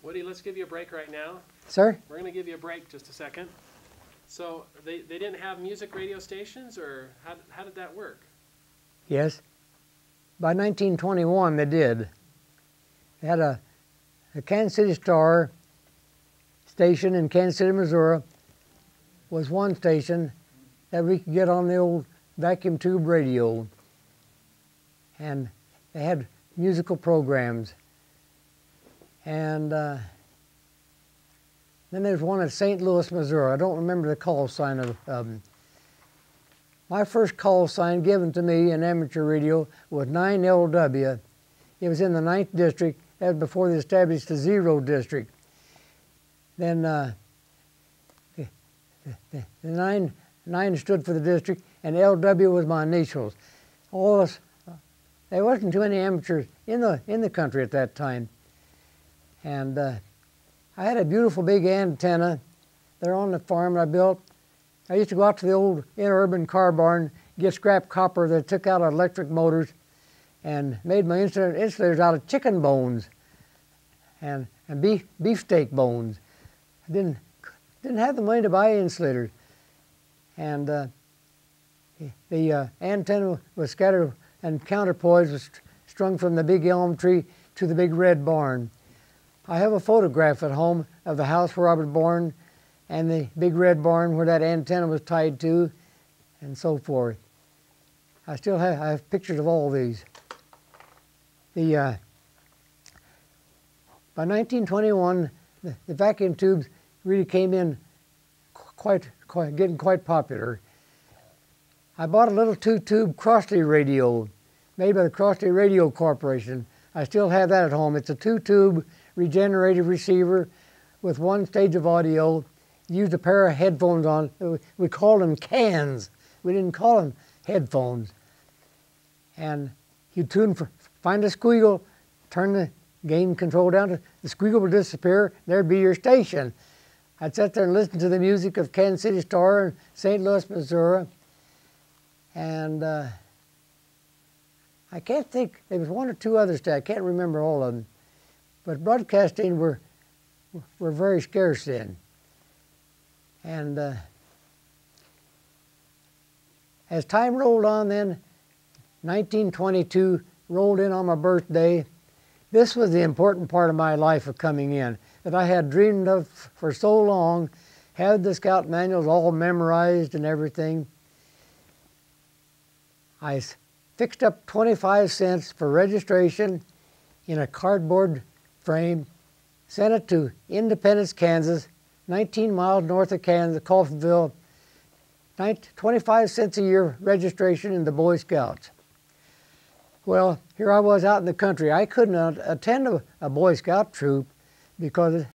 Woody, let's give you a break right now. Sir? We're going to give you a break just a second. So they didn't have music radio stations, or how did that work? Yes. By 1921 they did. They had a Kansas City Star station in Kansas City, Missouri, was one station that we could get on the old vacuum tube radio. And they had musical programs. And then there's one at St. Louis, Missouri. I don't remember the call sign of them. My first call sign given to me in amateur radio was 9LW. It was in the 9th district. That was before they established the 0 district. Then the 9 stood for the district, and LW was my initials. All of us, there wasn't too many amateurs in the country at that time. And I had a beautiful big antenna there on the farm I built. I used to go out to the old interurban car barn, get scrap copper that took out electric motors, and made my insulators out of chicken bones and beefsteak bones. I didn't have the money to buy insulators. And the antenna was scattered, and counterpoise was strung from the big elm tree to the big red barn. I have a photograph at home of the house where I was born and the big red barn where that antenna was tied to, and so forth. I have pictures of all these. By 1921, the vacuum tubes really came in getting quite popular. I bought a little 2-tube Crossley radio made by the Crossley Radio Corporation. I still have that at home. It's a 2-tube regenerative receiver with one stage of audio. Used a pair of headphones on. We called them cans. We didn't call them headphones. And you find a squeal, turn the gain control down, the squeal will disappear, there'd be your station. I'd sit there and listen to the music of Kansas City Star in St. Louis, Missouri. And I can't think, there was one or two others, I can't remember all of them. But broadcasting were very scarce then. And as time rolled on then, 1922 rolled in on my birthday. This was the important part of my life of coming in, that I had dreamed of for so long, had the scout manuals all memorized and everything. I fixed up 25 cents for registration in a cardboard frame, sent it to Independence, Kansas, 19 miles north of Kansas, Coffeyville, 25 cents a year registration in the Boy Scouts. Well, here I was out in the country. I couldn't attend a Boy Scout troop because